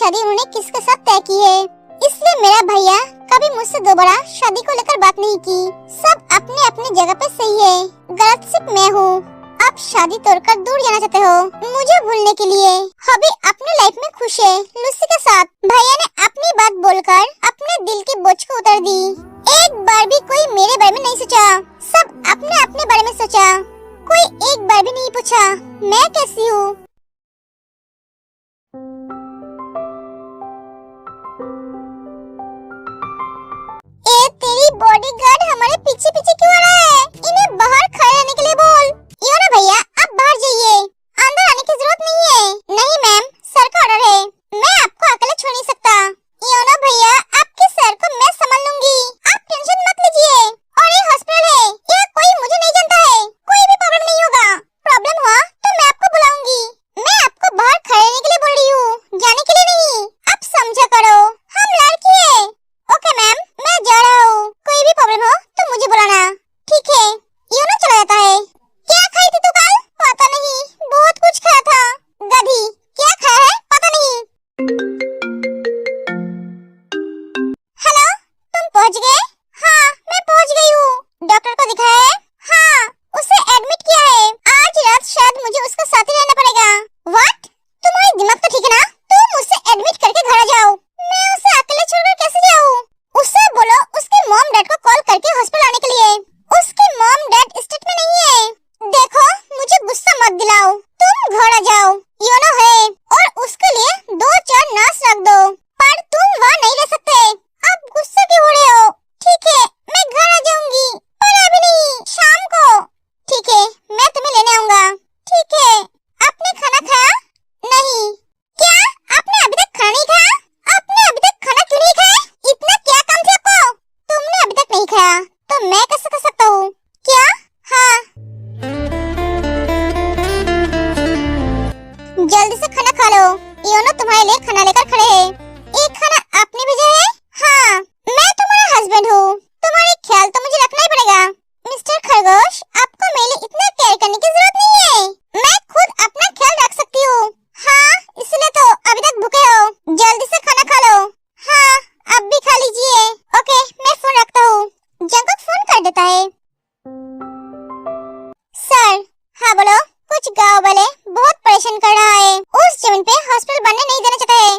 शादी उन्होंने किसके साथ तय की है, इसलिए मेरा भैया कभी मुझसे दोबारा शादी को लेकर बात नहीं की। सब अपने अपने जगह पे सही है, गलत सिर्फ मैं हूँ। आप शादी तोड़कर दूर जाना चाहते हो मुझे भूलने के लिए। हबी अपने लाइफ में खुश है लूसी के साथ। भैया ने अपनी बात बोलकर अपने दिल की बोझ को उतार दी। एक बार भी कोई मेरे बारे में नहीं सोचा, सब अपने अपने बारे में सोचा। कोई एक बार भी नहीं पूछा मैं कैसी हूँ। ए तेरी बॉडीगार्ड हमारे पीछे पीछे क्यों आ रहा है? इन्हें बाहर खड़े रहने के लिए बोल। यो ना भैया आप बाहर जाइए, अंदर आने की जरूरत नहीं है। नहीं मैम, सर का ऑर्डर है, मैं आपको अकेले छोड़ नहीं सकता। यो ना भैया आपके सर को मैं संभाल लूंगी, आप टेंशन मत लीजिए। और ये हॉस्पिटल है, यहाँ कोई मुझे नहीं जानता है, कोई भी प्रॉब्लम नहीं होगा। प्रॉब्लम हुआ तो मैं आपको बुलाऊंगी। मैं आपको बाहर खड़े रहने के लिए बोल रही हूँ, जाने के लिए नहीं। आप समझा करो, हम लड़की है। ओके मैम मैं जा रहा हूँ, कोई भी प्रॉब्लम हो तो मुझे बुलाना। ठीक है। यो ना चला जाता है। क्या खाई थी तू कल? पता नहीं, बहुत कुछ खाया था। गधी, क्या खाया है पता नहीं। हेलो, तुम पहुंच गए? हाँ मैं पहुंच गई हूँ। डॉक्टर को दिखाया है? हाँ, उसे एडमिट किया है। आज रात शायद मुझे उसका साथ ही रहना पड़ेगा। व्हाट? तुम्हारी दिमाग तो ठीक है ना? तुम उसे एडमिट करके घर आ जाओ। मैं उसे अकेले छोड़कर कैसे जाऊँ? उससे बोलो उसके मॉम डैड को कॉल करके हॉस्पिटल आने के लिए। उसके मॉम डैड स्टेट में नहीं है। देखो मुझे गुस्सा मत दिलाओ, तुम घर आ जाओ। योनो है और उसके लिए 2-4 नाश रख दो, पर तुम वहाँ नहीं रह सकते। अब गुस्सा क्यों हो रहे हो? ठीक है मैं घर आ जाऊंगी, पर अभी नहीं, शाम को। ठीक है मैं तुम्हें लेने आऊंगा। ठीक है। आपने खाना खाया? नहीं। क्या आपने अभी तक खाना नहीं खाया? आपने अभी तक खाना क्यों नहीं खाया? इतना क्या काम था आपको? तुमने अभी तक नहीं खाया तो मैं कैसे कर सकता हूँ? क्या? हाँ जल्दी से खाना खा लो, योनो तुम्हारे लिए खाना लेकर खड़े हैं। एक खाना आपने भेजा है? हाँ मैं तुम्हारा हस्बैंड हूँ, तुम्हारे ख्याल तो मुझे रखना ही पड़ेगा। मिस्टर खरगोश आपको मेरे लिए इतना केयर करने की जरूरत नहीं है, मैं खुद अपना ख्याल रख सकती हूँ। हाँ इसलिए तो अभी तक भूखे हो, जल्दी से खाना खा लो। हाँ अब भी खा लीजिए। ओके मैं फोन रखता हूँ। जंगक फोन कर देता है। सर। हाँ बोलो। कुछ गाँव वाले बहुत परेशान कर रहा है, उस जमीन पे हॉस्पिटल बनने नहीं देना चाहते हैं।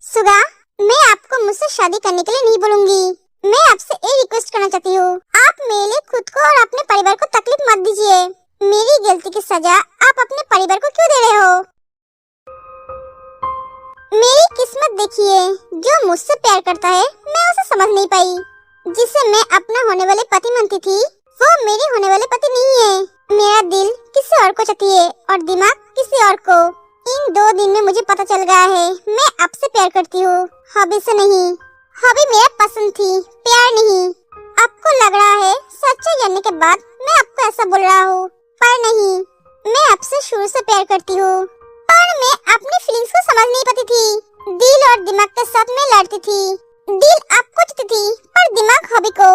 सुगा, मैं आपको मुझसे शादी करने के लिए नहीं बोलूंगी। मैं आपसे एक रिक्वेस्ट करना चाहती हूँ, आप मेरे लिए खुद को और अपने परिवार को तकलीफ मत दीजिए। मेरी गलती की सजा आप अपने परिवार को क्यों दे रहे हो? मेरी किस्मत देखिए, जो मुझसे प्यार करता है मैं उसे समझ नहीं पाई। जिसे मैं अपना होने वाले पति मानती थी, वो मेरे होने वाले पति नहीं है। मेरा दिल किसी और को चाहती है और दिमाग किसी और को। इन 2 दिन में मुझे पता चल गया है, मैं आपसे प्यार करती हूँ, हॉबी से नहीं। हॉबी मेरा पसंद थी, प्यार नहीं। आपको लग रहा है सच्चाई जानने के बाद मैं आपको ऐसा बोल रहा हूँ, पर नहीं। मैं आपसे शुरू से प्यार करती हूँ, पर मैं अपनी फीलिंग्स को समझ नहीं पाती थी। दिल और दिमाग के साथ मैं लड़ती थी। दिल आपको चाहती थी, पर दिमाग हॉबी को।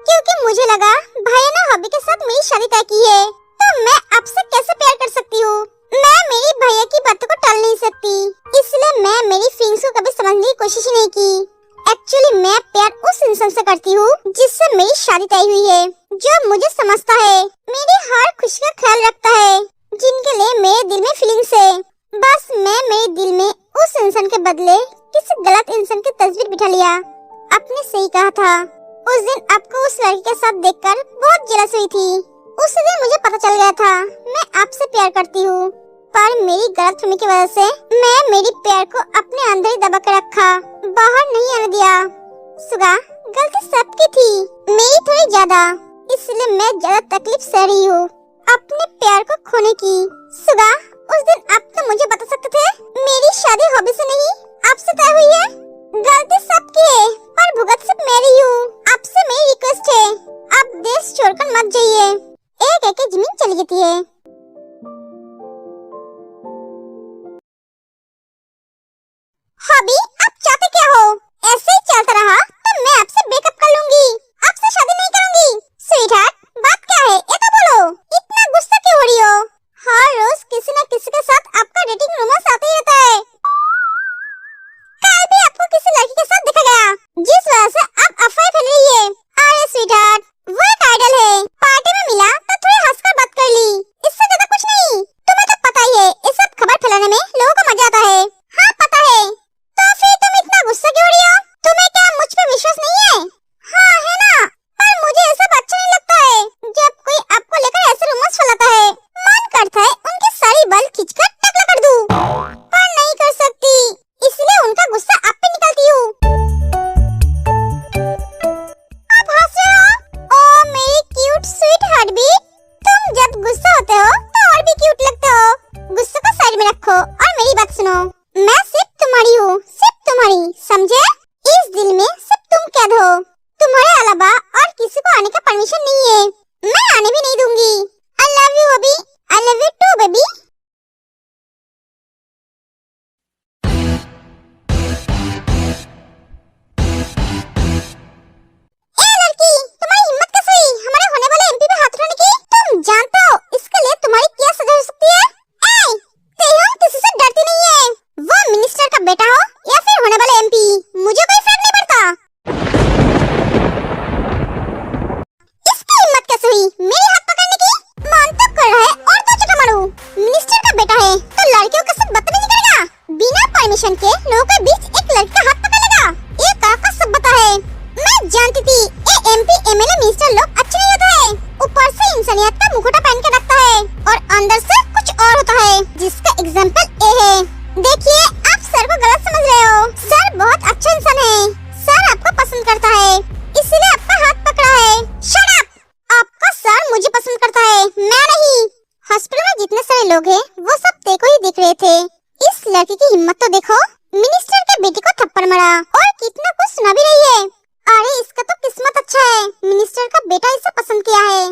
क्योंकि मुझे लगा भैया ने हॉबी के साथ मेरी शादी तय की है, तो मैं आपसे कैसे प्यार कर सकती हूँ? मैं मेरी भैया की बातों को टाल नहीं सकती, इसलिए मैं मेरी फीलिंग्स को कभी समझने की कोशिश ही नहीं की। एक्चुअली मैं प्यार उस इंसान से करती हूँ जिससे मेरी शादी तय हुई है, जो मुझे समझता है, मेरी हर खुशी का ख्याल रखता है, जिनके लिए मेरे दिल में फीलिंग्स है। बस मैं मेरे दिल में उस इंसान के बदले किसी गलत इंसान की तस्वीर बिठा लिया। आपने सही कहा था, उस दिन आपको उस लड़की के साथ देखकर बहुत जेलस हुई थी। उस दिन मुझे पता चल गया था मैं आपसे प्यार करती हूँ, पर मेरी गलतफहमी की वजह से मैं मेरी प्यार को अपने अंदर ही दबा कर रखा, बाहर नहीं आने दिया। सुगा, गलती सबकी थी, मेरी थोड़ी ज्यादा, इसलिए मैं ज्यादा तकलीफ सह रही हूँ अपने प्यार को खोने की। सुगा, उस दिन आप तो मुझे बता सकते थे मेरी शादी हॉबी से नहीं आपसे तय हुई है। गलती सबकी है, पर भुगत सिर्फ मेरी हूँ। आपसे मेरी रिक्वेस्ट है, आप देश छोड़कर मत जाइए। एक एक जमीन चली जाती है। हॉबी, आप चाहते क्या हो? ऐसे ही चलता रहा तो मैं आपसे ब्रेकअप कर लूंगी, आपसे शादी नहीं करूंगी। स्वीटहार्ट, बात क्या है ये तो बोलो, इतना गुस्सा क्यों हो रही हो? हर रोज किसी न किसी के साथ आपका डेटिंग रोमांस आता ही रहता है। कल भी आपको किसी लड़की के साथ देखा गया, जिस वजह से आप अफवाह फैल रही है। अरे स्वीटहार्ट, वो एक आइडल है, पार्टी में मिला तो थोड़ी हंसकर बात कर ली, इससे ज्यादा कुछ नहीं। तुम्हें तो पता ही है ये सब खबर फैलाने में लोगों को मजा आता है। हाँ पता है, तो फिर तुम इतना गुस्सा क्यों हो रही हो? तुम्हें क्या मुझ पे विश्वास नहीं है? हाँ है ना, पर मुझे ये सब अच्छा नहीं लगता है। जब कोई आपको लेकर ऐसे रोमांस फैलाता है, मन करता है उनकी सारी बाल खींचकर टकला कर दूं, पर नहीं कर सकती, इसलिए उनका गुस्सा आप पे निकालती हूँ। आप हंस रहे हो? ओ मेरी क्यूट स्वीट हार्टबीट, तुम जब गुस्सा होते हो तो और भी क्यूट लगते हो। गुस्से को साइड में रखो और मेरी बात सुनो। मैं सिर्फ तुम्हारी हूँ, सिर्फ तुम्हारी, समझे? इस दिल में सिर्फ तुम कैद हो, तुम्हारे अलावा और किसी को आने का परमिशन नहीं है। मैं आने भी नहीं दूंगी। आई लव यू अभी, I love you too baby. ए लड़की, तुम्हारी हिम्मत कैसे हुई हमारे होने वाले एमपी पे हाथ उठाने की? तुम जानते हो इसके लिए तुम्हारी क्या सजा हो सकती है? ए, तेहम किसी से डरती नहीं है, वो मिनिस्टर का बेटा हो या फिर होने वाले एमपी, मुझे कोई फर्क नहीं पड़ता। इसकी हिम्मत कैसे हुई मेरे हाथ पकड़ने की? मन तो कर रहा है और तो चटा मारू। मिनिस्टर का बेटा है तो लड़कियों के साथ बदतमीजी करेगा, बिना परमिशन के लोगों के बीच एक लड़की का हाथ पकड़ लेगा। ये काका सभ्यता है। मैं जानती थी ये एमपी एमएलए मिनिस्टर लोग अच्छे नहीं होते हैं, ऊपर से इंसानियत का मुखौटा पहन के रखता है और अंदर से कुछ और होता है, जिसका एग्जाम्पल ये है। देखिए, आप सर को गलत समझ रहे हो। सर बहुत अच्छा इंसान है, सर आपको पसंद करता है, इसीलिए आपका हाथ पकड़ा है। Shut up! आपका सर मुझे पसंद करता है, मैं नहीं। हॉस्पिटल में जितने सारे लोग हैं, वो सब तेको ही दिख रहे थे। इस लड़की की हिम्मत तो देखो, मिनिस्टर के बेटे को थप्पड़ मारा और कितना कुछ सुना भी रही है। अरे इसका तो किस्मत अच्छा है, मिनिस्टर का बेटा इसे पसंद किया है।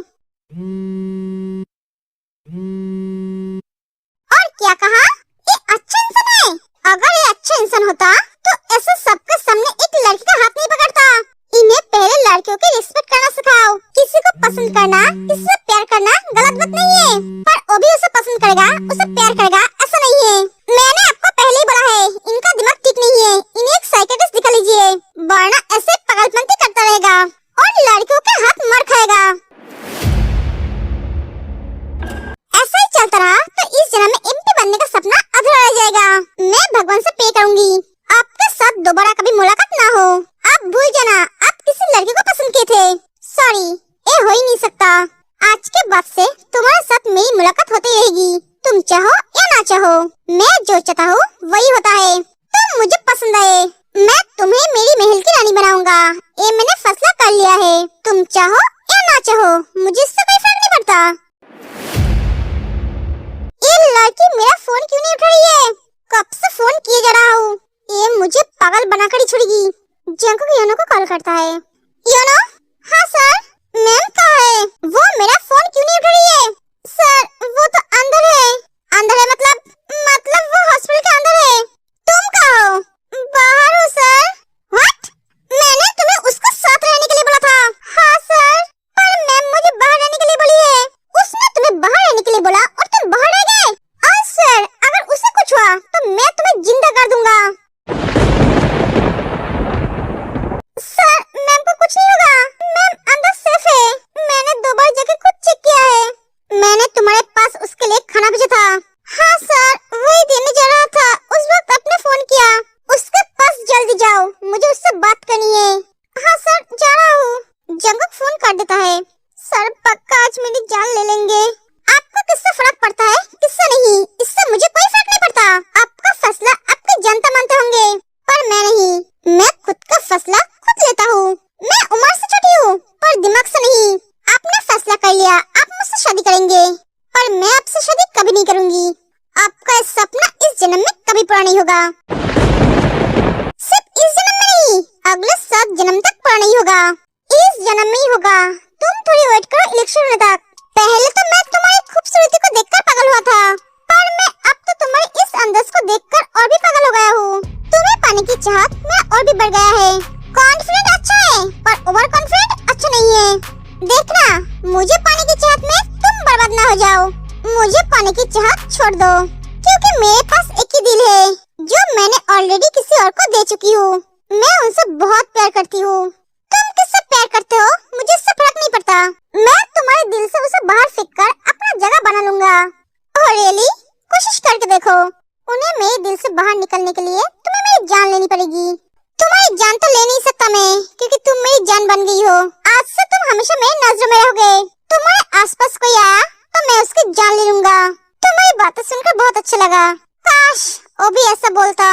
और क्या कहा? ये अच्छा इंसान है। अगर ये अच्छा इंसान होता तो ऐसे सबके सामने एक लड़की का हाथ नहीं पकड़ता। इन्हें पहले लड़कियों की रिस्पेक्ट करना सिखाओ। किसी को पसंद करना, किसी से प्यार करना गलत बात नहीं है, पर वो भी उसे पसंद करेगा, उसे प्यार करेगा, ऐसा नहीं है। मैंने आपको पहले ही बोला है, इनका दिमाग ठीक नहीं है, इन्हें एक साइकियाट्रिस्ट दिखा लीजिए, वरना ऐसे पागलपंती करता रहेगा और लड़कियों के हाथ मार खाएगा। ऐसा ही चलता रहा तो इस जन्म में एमपी बनने का सपना अधूरा रह जाएगा। मैं भगवान से प्रे करूंगी आप साथ दोबारा कभी मुलाकात ना हो। आप भूल जाना आप किसी लड़के को पसंद किए थे। सॉरी, ये हो ही नहीं सकता। आज के बाद से तुम्हारे साथ मेरी मुलाकात होती रहेगी, तुम चाहो या ना चाहो। मैं जो चाहता हूँ वही होता है। तुम मुझे पसंद आए, मैं तुम्हें मेरी महल की रानी बनाऊंगा। ये मैंने फैसला कर लिया है। तुम चाहो या ना चाहो, मुझे इससे कोई फर्क नहीं पड़ता। ये लड़की मेरा फोन क्यों नहीं उठा रही है? कब से फोन किए जा रहा हूँ, ये मुझे पागल बनाकर ही छोड़ेगी। जंकुक योनो को कॉल करता है। योनो, हाँ सर। मैम कहाँ है? वो मेरा फोन क्यों नहीं उठा रही है? सर वो तो अंदर है। अंदर है मतलब वो हॉस्पिटल के अंदर है। तुम कहाँ हो? बाहर हूँ सर। व्हाट? मैंने तुम्हें उसके साथ रहने के लिए बोला था। हाँ सर, पर मैम मुझे बाहर रहने के लिए बोली है। उसने तुम्हें बाहर रहने के लिए बोला और तुम बाहर रह गए। और सर अगर उसे कुछ हुआ तो मैं तुम्हें जिंदा कर दूंगा। सर मैम को कुछ नहीं होगा, मैम अंदर सेफ है। मैंने 2 बार जाके खुद चेक किया है। मैंने तुम्हारे पास उसके लिए खाना भेजा था। हाँ सर, वही देने जा रहा था, उस वक्त आपने फोन किया। उसके पास जल्दी जाओ, मुझे उससे बात करनी है। हाँ सर, जा रहा हूँ। जंकुक फोन काट देता है। सर पक्का आज मेरी जान ले लेंगे। आपको किससे फर्क पड़ता है, किससे नहीं? इससे मुझे कोई फर्क नहीं पड़ता। आपका फैसला आपके जनता मानते होंगे, पर मैं नहीं। मैं खुद का फैसला खुद लेता हूँ। मैं उम्र से छोटी हूँ पर दिमाग से नहीं। आपने फैसला कर लिया, आप मुझसे शादी करेंगे, पर मैं आपसे शादी कभी नहीं करूंगी। आपका सपना इस जन्म में कभी पूरा नहीं होगा। सिर्फ इस जन्म में नहीं, अगले 7 जन्म तक पूरा नहीं होगा। इस जन्म में ही होगा। तुम थोड़ी वेट करो इलेक्शन होने तक। पहले तो मैं तुम्हारी खूबसूरती को देखकर पागल हुआ था, पर मैं अब तो तुम्हारे इस अंदाज को देखकर और भी पागल हो गया हूँ। तुम्हें पाने की चाहत में और भी बढ़ गया है। कॉन्फिडेंट अच्छा है पर ओवर कॉन्फिडेंट अच्छा नहीं है। देखना, मुझे पाने की चाहत में तुम बर्बाद ना हो जाओ। मुझे पाने की चाहत छोड़ दो, क्योंकि मेरे पास एक ही दिल है जो मैंने ऑलरेडी किसी और को दे चुकी हूँ। मैं उनसे बहुत प्यार करती हूँ। तुम किससे प्यार करते हो मुझे इससे फर्क नहीं पड़ता। मैं तुम्हारे दिल से उसे बाहर फेंक कर अपना जगह बना लूंगा। Oh really? कोशिश करके देखो। उन्हें मेरे दिल से बाहर निकलने के लिए तुम्हें मेरी जान लेनी पड़ेगी। तुम्हारी जान तो ले नहीं सकता मैं, क्योंकि तुम मेरी जान बन गई हो। आज से तुम हमेशा मेरी नजरों में रहोगे। तुम्हारे आसपास कोई आया तो मैं उसकी जान ले लूंगा। तुम्हारी बातें सुनकर बहुत अच्छा लगा। काश वो भी ऐसा बोलता।